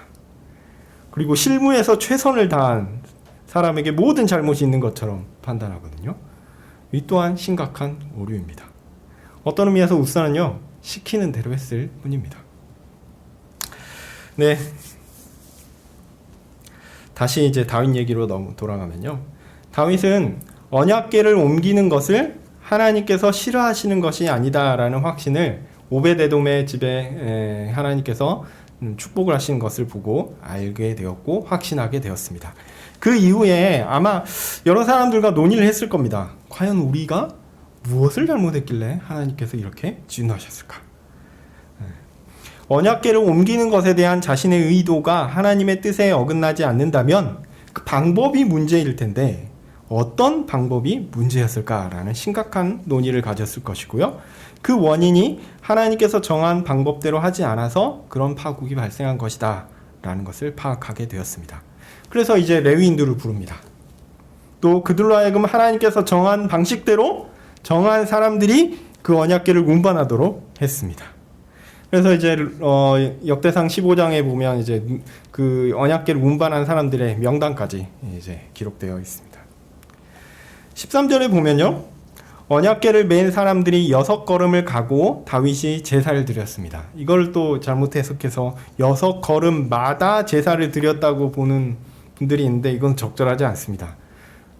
[SPEAKER 1] 그리고 실무에서 최선을 다한 사람에게 모든 잘못이 있는 것처럼 판단하거든요. 이 또한 심각한 오류입니다. 어떤 의미에서 우사는요, 시키는 대로 했을 뿐입니다. 네, 다시 이제 다윗 얘기로 돌아가면요, 다윗은 언약궤를 옮기는 것을 하나님께서 싫어하시는 것이 아니다라는 확신을 오베데돔의 집에 하나님께서 축복을 하신 것을 보고 알게 되었고 확신하게 되었습니다. 그 이후에 아마 여러 사람들과 논의를 했을 겁니다. 과연 우리가 무엇을 잘못했길래 하나님께서 이렇게 진노하셨을까? 언약궤를 옮기는 것에 대한 자신의 의도가 하나님의 뜻에 어긋나지 않는다면 그 방법이 문제일 텐데 어떤 방법이 문제였을까라는 심각한 논의를 가졌을 것이고요. 그 원인이 하나님께서 정한 방법대로 하지 않아서 그런 파국이 발생한 것이다 라는 것을 파악하게 되었습니다. 그래서 이제 레위인들을 부릅니다. 또 그들로 하여금 하나님께서 정한 방식대로 정한 사람들이 그 언약궤를 운반하도록 했습니다. 그래서 이제 역대상 15장에 보면 이제 그 언약궤를 운반한 사람들의 명단까지 이제 기록되어 있습니다. 13절에 보면요, 언약궤를 맨 사람들이 6걸음을 가고 다윗이 제사를 드렸습니다. 이걸 또 잘못 해석해서 6걸음마다 제사를 드렸다고 보는 분들이 있는데 이건 적절하지 않습니다.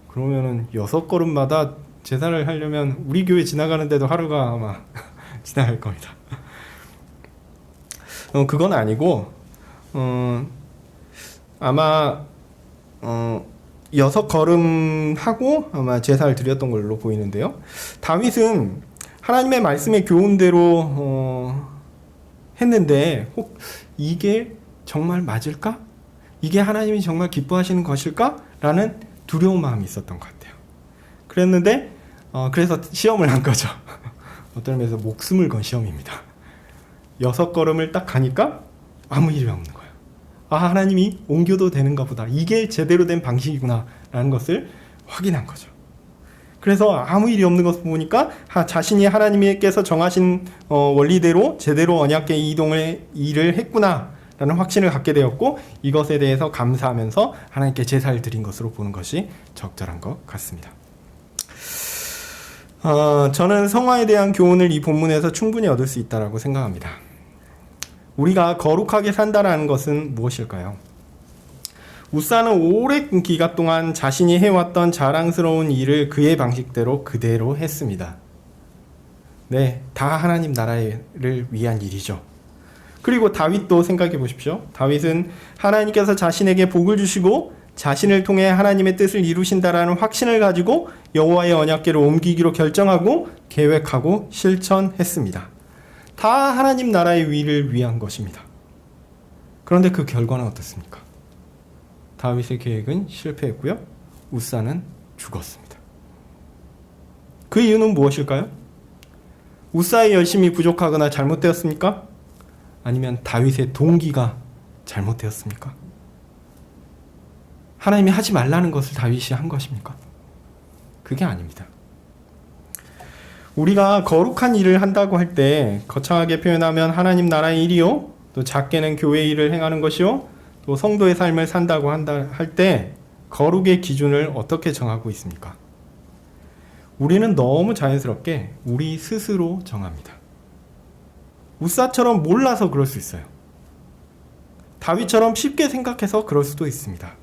[SPEAKER 1] 그러면은 6걸음마다 제사를 하려면 우리 교회 지나가는데도 하루가 아마 지나갈 겁니다. 그건 아니고 아마 6걸음 하고 아마 제사를 드렸던 걸로 보이는데요. 다윗은 하나님의 말씀의 교훈대로 했는데 혹 이게 정말 맞을까? 이게 하나님이 정말 기뻐하시는 것일까? 라는 두려운 마음이 있었던 것 같아요. 그랬는데 그래서 시험을 한 거죠. 어떤 의미에서 목숨을 건 시험입니다. 6걸음을 딱 가니까 아무 일이 없는 거예요. 아, 하나님이 옮겨도 되는가 보다. 이게 제대로 된 방식이구나 라는 것을 확인한 거죠. 그래서 아무 일이 없는 것을 보니까 자신이 하나님께서 정하신 원리대로 제대로 언약궤 이동을 일을 했구나 라는 확신을 갖게 되었고, 이것에 대해서 감사하면서 하나님께 제사를 드린 것으로 보는 것이 적절한 것 같습니다. 저는 성화에 대한 교훈을 이 본문에서 충분히 얻을 수 있다고 생각합니다. 우리가 거룩하게 산다는 것은 무엇일까요? 우사는 오랜 기간 동안 자신이 해왔던 자랑스러운 일을 그의 방식대로 그대로 했습니다. 네, 다 하나님 나라를 위한 일이죠. 그리고 다윗도 생각해 보십시오. 다윗은 하나님께서 자신에게 복을 주시고 자신을 통해 하나님의 뜻을 이루신다라는 확신을 가지고 여호와의 언약궤를 옮기기로 결정하고 계획하고 실천했습니다. 다 하나님 나라의 위를 위한 것입니다. 그런데 그 결과는 어떻습니까? 다윗의 계획은 실패했고요. 우사는 죽었습니다. 그 이유는 무엇일까요? 우사의 열심이 부족하거나 잘못되었습니까? 아니면 다윗의 동기가 잘못되었습니까? 하나님이 하지 말라는 것을 다윗이 한 것입니까? 그게 아닙니다. 우리가 거룩한 일을 한다고 할 때 거창하게 표현하면 하나님 나라의 일이요, 또 작게는 교회 일을 행하는 것이요, 또 성도의 삶을 산다고 할 때 거룩의 기준을 어떻게 정하고 있습니까? 우리는 너무 자연스럽게 우리 스스로 정합니다. 우사처럼 몰라서 그럴 수 있어요. 다윗처럼 쉽게 생각해서 그럴 수도 있습니다.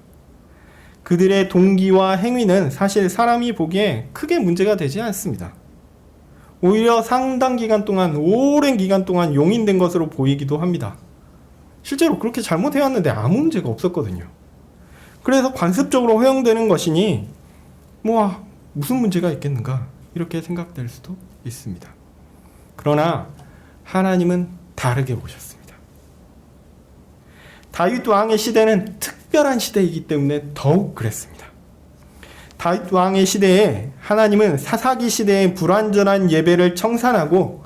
[SPEAKER 1] 그들의 동기와 행위는 사실 사람이 보기에 크게 문제가 되지 않습니다. 오히려 상당 기간 동안, 오랜 기간 동안 용인된 것으로 보이기도 합니다. 실제로 그렇게 잘못해왔는데 아무 문제가 없었거든요. 그래서 관습적으로 허용되는 것이니 무슨 문제가 있겠는가 이렇게 생각될 수도 있습니다. 그러나 하나님은 다르게 보셨습니다. 다윗 왕의 시대는 특별한 시대이기 때문에 더욱 그랬습니다. 다윗 왕의 시대에 하나님은 사사기 시대의 불완전한 예배를 청산하고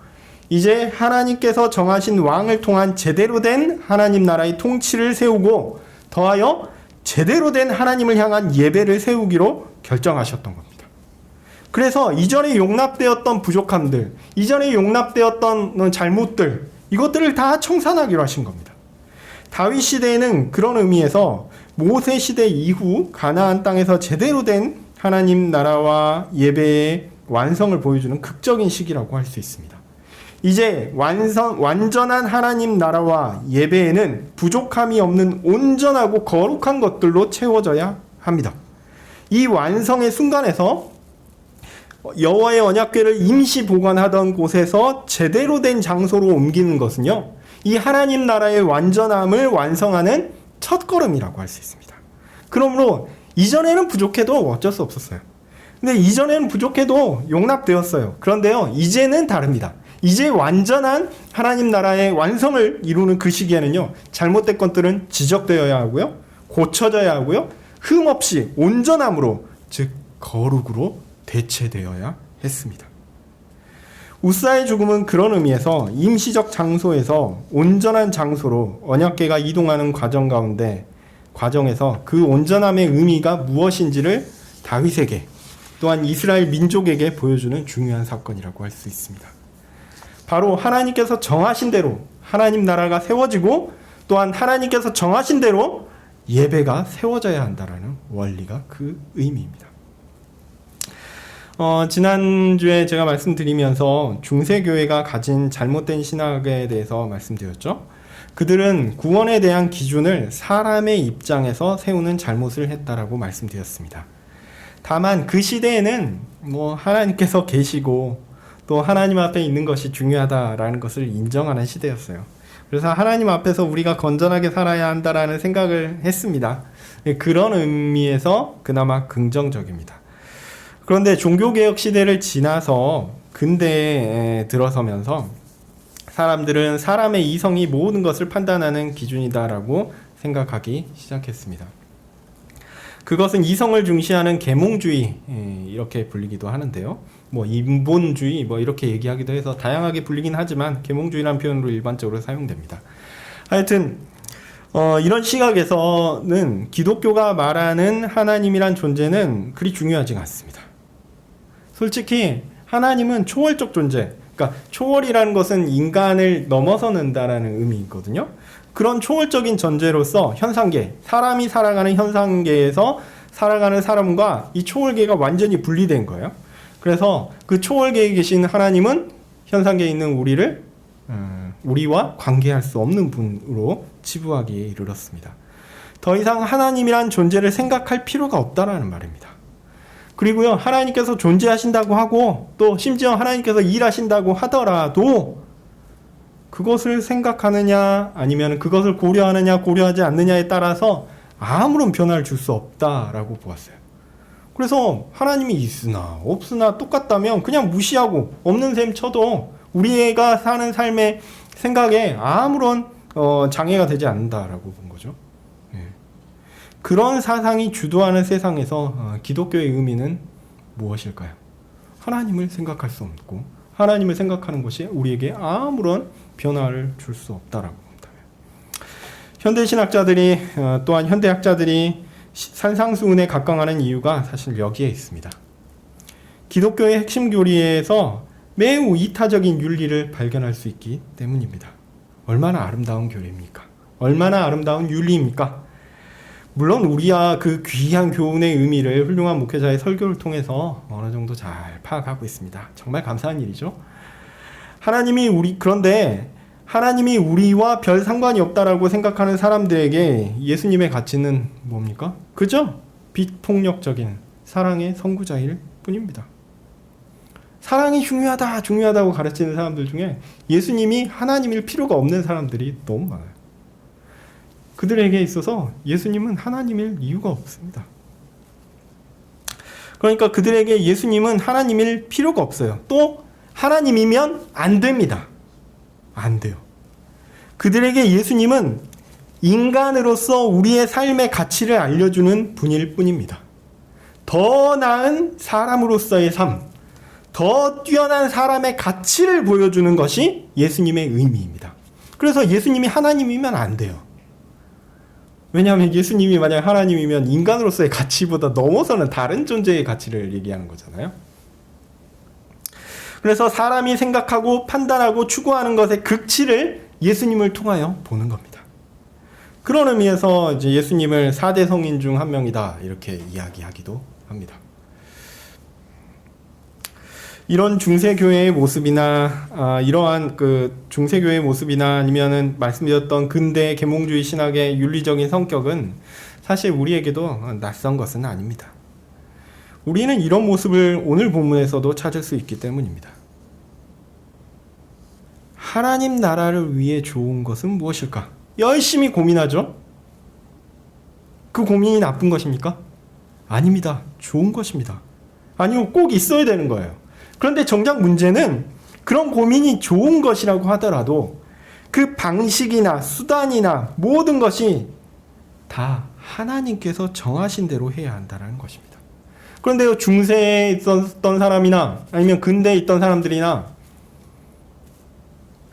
[SPEAKER 1] 이제 하나님께서 정하신 왕을 통한 제대로 된 하나님 나라의 통치를 세우고 더하여 제대로 된 하나님을 향한 예배를 세우기로 결정하셨던 겁니다. 그래서 이전에 용납되었던 부족함들, 이전에 용납되었던 잘못들, 이것들을 다 청산하기로 하신 겁니다. 다윗 시대에는 그런 의미에서 모세 시대 이후 가나안 땅에서 제대로 된 하나님 나라와 예배의 완성을 보여주는 극적인 시기라고 할 수 있습니다. 이제 완전한 하나님 나라와 예배에는 부족함이 없는 온전하고 거룩한 것들로 채워져야 합니다. 이 완성의 순간에서 여호와의 언약궤를 임시 보관하던 곳에서 제대로 된 장소로 옮기는 것은요, 이 하나님 나라의 완전함을 완성하는 첫걸음이라고 할 수 있습니다. 그러므로 이전에는 부족해도 어쩔 수 없었어요. 근데 이전에는 부족해도 용납되었어요. 그런데요, 이제는 다릅니다. 이제 완전한 하나님 나라의 완성을 이루는 그 시기에는요, 잘못된 것들은 지적되어야 하고요, 고쳐져야 하고요, 흠없이 온전함으로, 즉 거룩으로 대체되어야 했습니다. 우사의 죽음은 그런 의미에서 임시적 장소에서 온전한 장소로 언약궤가 이동하는 과정에서 그 온전함의 의미가 무엇인지를 다윗에게 또한 이스라엘 민족에게 보여주는 중요한 사건이라고 할 수 있습니다. 바로 하나님께서 정하신 대로 하나님 나라가 세워지고 또한 하나님께서 정하신 대로 예배가 세워져야 한다는 원리가 그 의미입니다. 지난주에 제가 말씀드리면서 중세교회가 가진 잘못된 신학에 대해서 말씀드렸죠. 그들은 구원에 대한 기준을 사람의 입장에서 세우는 잘못을 했다라고 말씀드렸습니다. 다만 그 시대에는 하나님께서 계시고 또 하나님 앞에 있는 것이 중요하다라는 것을 인정하는 시대였어요. 그래서 하나님 앞에서 우리가 건전하게 살아야 한다라는 생각을 했습니다. 그런 의미에서 그나마 긍정적입니다. 그런데 종교개혁 시대를 지나서 근대에 들어서면서 사람들은 사람의 이성이 모든 것을 판단하는 기준이다라고 생각하기 시작했습니다. 그것은 이성을 중시하는 계몽주의 이렇게 불리기도 하는데요. 뭐 인본주의 뭐 이렇게 얘기하기도 해서 다양하게 불리긴 하지만 계몽주의라는 표현으로 일반적으로 사용됩니다. 하여튼 이런 시각에서는 기독교가 말하는 하나님이란 존재는 그리 중요하지 않습니다. 솔직히 하나님은 초월적 존재, 그러니까 초월이라는 것은 인간을 넘어서는다라는 의미거든요. 그런 초월적인 존재로서 현상계, 사람이 살아가는 현상계에서 살아가는 사람과 이 초월계가 완전히 분리된 거예요. 그래서 그 초월계에 계신 하나님은 현상계에 있는 우리와 관계할 수 없는 분으로 치부하기에 이르렀습니다. 더 이상 하나님이란 존재를 생각할 필요가 없다라는 말입니다. 그리고요, 하나님께서 존재하신다고 하고 또 심지어 하나님께서 일하신다고 하더라도 그것을 생각하느냐 아니면 그것을 고려하느냐 고려하지 않느냐에 따라서 아무런 변화를 줄 수 없다라고 보았어요. 그래서 하나님이 있으나 없으나 똑같다면 그냥 무시하고 없는 셈 쳐도 우리가 사는 삶의 생각에 아무런 장애가 되지 않는다라고 본 거죠. 그런 사상이 주도하는 세상에서 기독교의 의미는 무엇일까요? 하나님을 생각할 수 없고 하나님을 생각하는 것이 우리에게 아무런 변화를 줄 수 없다라고 본다면, 현대신학자들이 또한 현대학자들이 산상수훈에 각광하는 이유가 사실 여기에 있습니다. 기독교의 핵심 교리에서 매우 이타적인 윤리를 발견할 수 있기 때문입니다. 얼마나 아름다운 교리입니까? 얼마나 아름다운 윤리입니까? 물론 우리야 그 귀한 교훈의 의미를 훌륭한 목회자의 설교를 통해서 어느 정도 잘 파악하고 있습니다. 정말 감사한 일이죠. 그런데 하나님이 우리와 별 상관이 없다라고 생각하는 사람들에게 예수님의 가치는 뭡니까? 그죠? 비폭력적인 사랑의 선구자일 뿐입니다. 사랑이 중요하다고 가르치는 사람들 중에 예수님이 하나님일 필요가 없는 사람들이 너무 많아요. 그들에게 있어서 예수님은 하나님일 이유가 없습니다. 그러니까 그들에게 예수님은 하나님일 필요가 없어요. 또 하나님이면 안 됩니다. 안 돼요. 그들에게 예수님은 인간으로서 우리의 삶의 가치를 알려주는 분일 뿐입니다. 더 나은 사람으로서의 삶, 더 뛰어난 사람의 가치를 보여주는 것이 예수님의 의미입니다. 그래서 예수님이 하나님이면 안 돼요. 왜냐하면 예수님이 만약 하나님이면 인간으로서의 가치보다 넘어서는 다른 존재의 가치를 얘기하는 거잖아요. 그래서 사람이 생각하고 판단하고 추구하는 것의 극치를 예수님을 통하여 보는 겁니다. 그런 의미에서 이제 예수님을 4대 성인 중 한 명이다 이렇게 이야기하기도 합니다. 이런 중세교회의 모습이나 이러한 그 중세교회의 모습이나 아니면은 말씀드렸던 근대 계몽주의 신학의 윤리적인 성격은 사실 우리에게도 낯선 것은 아닙니다. 우리는 이런 모습을 오늘 본문에서도 찾을 수 있기 때문입니다. 하나님 나라를 위해 좋은 것은 무엇일까? 열심히 고민하죠? 그 고민이 나쁜 것입니까? 아닙니다. 좋은 것입니다. 아니요, 꼭 있어야 되는 거예요. 그런데 정작 문제는 그런 고민이 좋은 것이라고 하더라도 그 방식이나 수단이나 모든 것이 다 하나님께서 정하신 대로 해야 한다는 것입니다. 그런데 중세에 있었던 사람이나 아니면 근대에 있던 사람들이나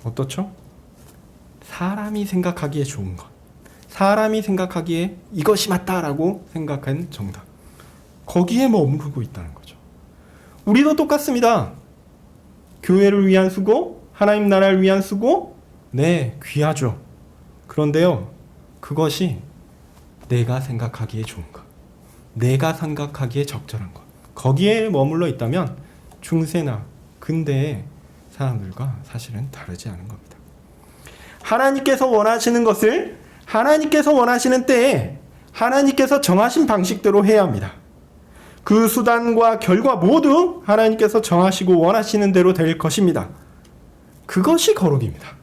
[SPEAKER 1] 어떻죠? 사람이 생각하기에 좋은 것, 사람이 생각하기에 이것이 맞다라고 생각한 정답, 거기에 머무르고 있다는 거죠. 우리도 똑같습니다. 교회를 위한 수고, 하나님 나라를 위한 수고, 네, 귀하죠. 그런데요, 그것이 내가 생각하기에 좋은 것, 내가 생각하기에 적절한 것, 거기에 머물러 있다면 중세나 근대의 사람들과 사실은 다르지 않은 겁니다. 하나님께서 원하시는 것을 하나님께서 원하시는 때에 하나님께서 정하신 방식대로 해야 합니다. 그 수단과 결과 모두 하나님께서 정하시고 원하시는 대로 될 것입니다. 그것이 거룩입니다.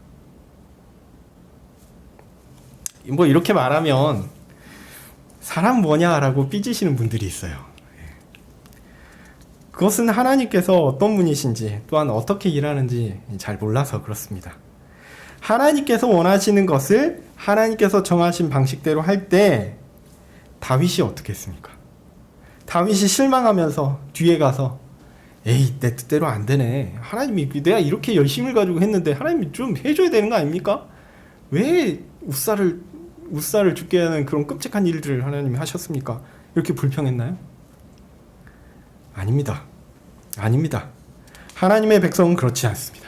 [SPEAKER 1] 뭐 이렇게 말하면 사람 뭐냐라고 삐지시는 분들이 있어요. 그것은 하나님께서 어떤 분이신지 또한 어떻게 일하는지 잘 몰라서 그렇습니다. 하나님께서 원하시는 것을 하나님께서 정하신 방식대로 할 때 다윗이 어떻게 했습니까? 다윗이 실망하면서 뒤에 가서 에이 내 뜻대로 안 되네. 하나님이 내가 이렇게 열심을 가지고 했는데 하나님이 좀 해줘야 되는 거 아닙니까? 왜 우사를 죽게 하는 그런 끔찍한 일들을 하나님이 하셨습니까? 이렇게 불평했나요? 아닙니다. 아닙니다. 하나님의 백성은 그렇지 않습니다.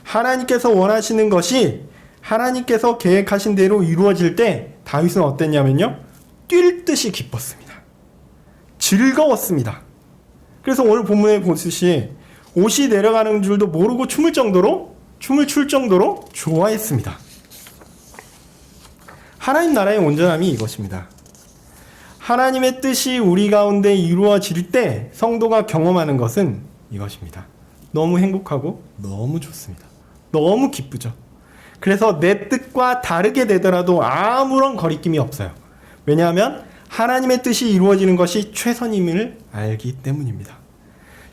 [SPEAKER 1] 하나님께서 원하시는 것이 하나님께서 계획하신 대로 이루어질 때 다윗은 어땠냐면요. 뛸 듯이 기뻤습니다. 즐거웠습니다. 그래서 오늘 본문에 보듯이 옷이 내려가는 줄도 모르고 춤을 출 정도로 좋아했습니다. 하나님 나라의 온전함이 이것입니다. 하나님의 뜻이 우리 가운데 이루어질 때 성도가 경험하는 것은 이것입니다. 너무 행복하고 너무 좋습니다. 너무 기쁘죠. 그래서 내 뜻과 다르게 되더라도 아무런 거리낌이 없어요. 왜냐하면 하나님의 뜻이 이루어지는 것이 최선임을 알기 때문입니다.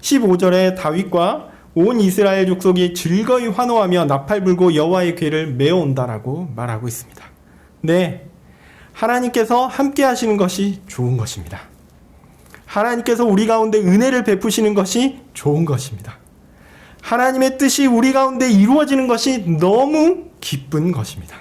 [SPEAKER 1] 15절에 다윗과 온 이스라엘 족속이 즐거이 환호하며 나팔 불고 여호와의 궤를 메어온다라고 말하고 있습니다. 네, 하나님께서 함께 하시는 것이 좋은 것입니다. 하나님께서 우리 가운데 은혜를 베푸시는 것이 좋은 것입니다. 하나님의 뜻이 우리 가운데 이루어지는 것이 너무 기쁜 것입니다.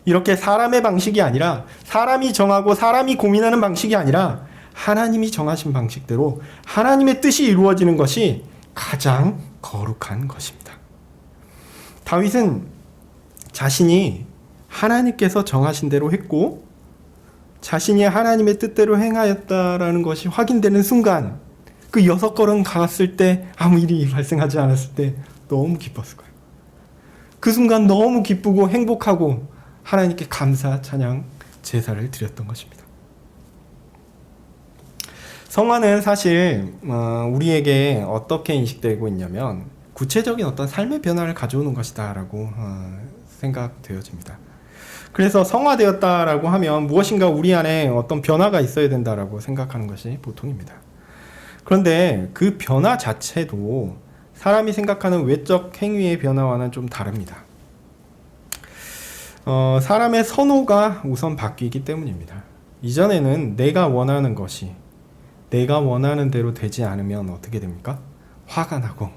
[SPEAKER 1] 이렇게 사람의 방식이 아니라 사람이 정하고 사람이 고민하는 방식이 아니라 하나님이 정하신 방식대로 하나님의 뜻이 이루어지는 것이 가장 거룩한 것입니다. 다윗은 자신이 하나님께서 정하신 대로 했고 자신이 하나님의 뜻대로 행하였다라는 것이 확인되는 순간 그 6걸음 갔을 때 아무 일이 발생하지 않았을 때 너무 기뻤을 거예요. 그 순간 너무 기쁘고 행복하고 하나님께 감사, 찬양, 제사를 드렸던 것입니다. 성화는 사실 우리에게 어떻게 인식되고 있냐면 구체적인 어떤 삶의 변화를 가져오는 것이다 라고 생각되어집니다. 그래서 성화되었다라고 하면 무엇인가 우리 안에 어떤 변화가 있어야 된다라고 생각하는 것이 보통입니다. 그런데 그 변화 자체도 사람이 생각하는 외적 행위의 변화와는 좀 다릅니다. 사람의 선호가 우선 바뀌기 때문입니다. 이전에는 내가 원하는 것이 내가 원하는 대로 되지 않으면 어떻게 됩니까? 화가 나고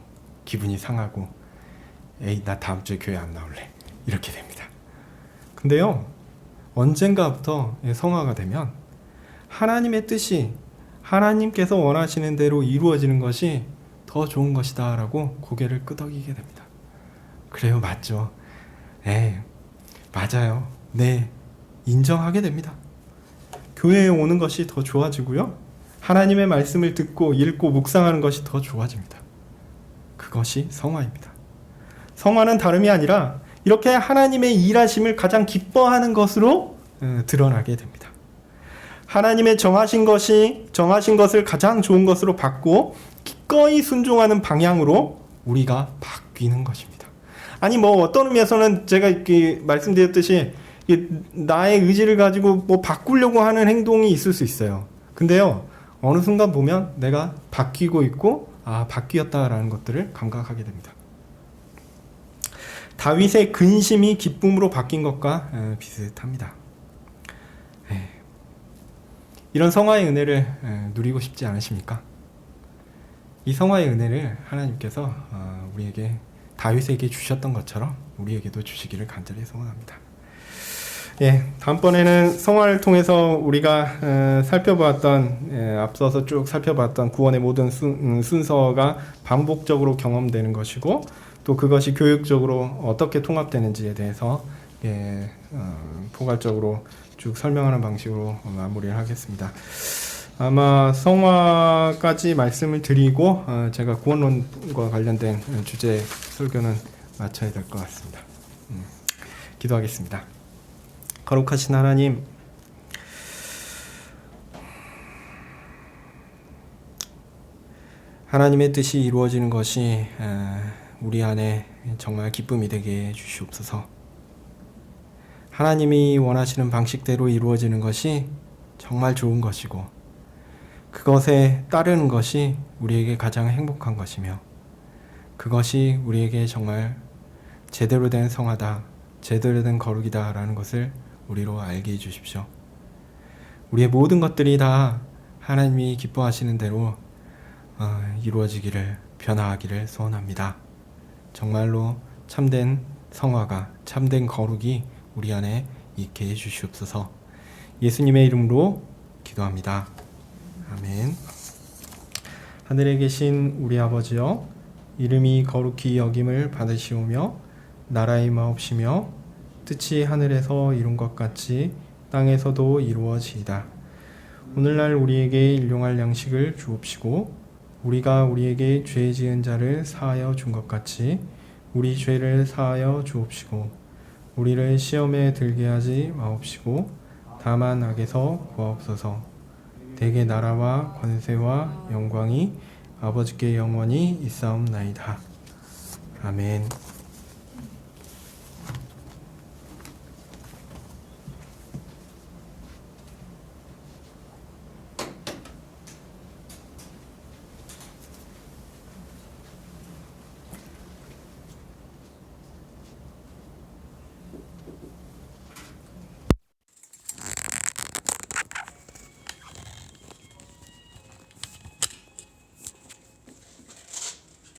[SPEAKER 1] 기분이 상하고 에이 나 다음 주에 교회 안 나올래 이렇게 됩니다. 근데요 언젠가부터 성화가 되면 하나님의 뜻이 하나님께서 원하시는 대로 이루어지는 것이 더 좋은 것이다 라고 고개를 끄덕이게 됩니다. 그래요 맞죠. 맞아요. 네 인정하게 됩니다. 교회에 오는 것이 더 좋아지고요 하나님의 말씀을 듣고 읽고 묵상하는 것이 더 좋아집니다. 그것이 성화입니다. 성화는 다름이 아니라 이렇게 하나님의 일하심을 가장 기뻐하는 것으로 드러나게 됩니다. 하나님의 정하신 것을 가장 좋은 것으로 받고 기꺼이 순종하는 방향으로 우리가 바뀌는 것입니다. 아니 어떤 의미에서는 제가 이렇게 말씀드렸듯이 나의 의지를 가지고 바꾸려고 하는 행동이 있을 수 있어요. 근데요 어느 순간 보면 내가 바뀌고 있고 바뀌었다라는 것들을 감각하게 됩니다. 다윗의 근심이 기쁨으로 바뀐 것과 비슷합니다. 이런 성화의 은혜를 누리고 싶지 않으십니까? 이 성화의 은혜를 하나님께서 우리에게 다윗에게 주셨던 것처럼 우리에게도 주시기를 간절히 소원합니다. 다음번에는 성화를 통해서 우리가 살펴봤던 앞서서 쭉 살펴봤던 구원의 모든 순서가 반복적으로 경험되는 것이고 또 그것이 교육적으로 어떻게 통합되는지에 대해서 포괄적으로 쭉 설명하는 방식으로 마무리를 하겠습니다. 아마 성화까지 말씀을 드리고 제가 구원론과 관련된 주제 설교는 마쳐야 될 것 같습니다. 기도하겠습니다. 거룩하신 하나님, 하나님의 뜻이 이루어지는 것이 우리 안에 정말 기쁨이 되게 해 주시옵소서. 하나님이 원하시는 방식대로 이루어지는 것이 정말 좋은 것이고 그것에 따르는 것이 우리에게 가장 행복한 것이며 그것이 우리에게 정말 제대로 된 성화다, 제대로 된 거룩이다 라는 것을 우리로 알게 해주십시오. 우리의 모든 것들이 다 하나님이 기뻐하시는 대로 이루어지기를, 변화하기를 소원합니다. 정말로 참된 성화가, 참된 거룩이 우리 안에 있게 해주시옵소서. 예수님의 이름으로 기도합니다. 아멘. 하늘에 계신 우리 아버지여, 이름이 거룩히 여김을 받으시오며 나라의 마옵시며 뜻이 하늘에서 이룬 것 같이 땅에서도 이루어지이다. 오늘날 우리에게 일용할 양식을 주옵시고 우리가 우리에게 죄 지은 자를 사하여 준 것 같이 우리 죄를 사하여 주옵시고 우리를 시험에 들게 하지 마옵시고 다만 악에서 구하옵소서. 대개 나라와 권세와 영광이 아버지께 영원히 있사옵나이다. 아멘.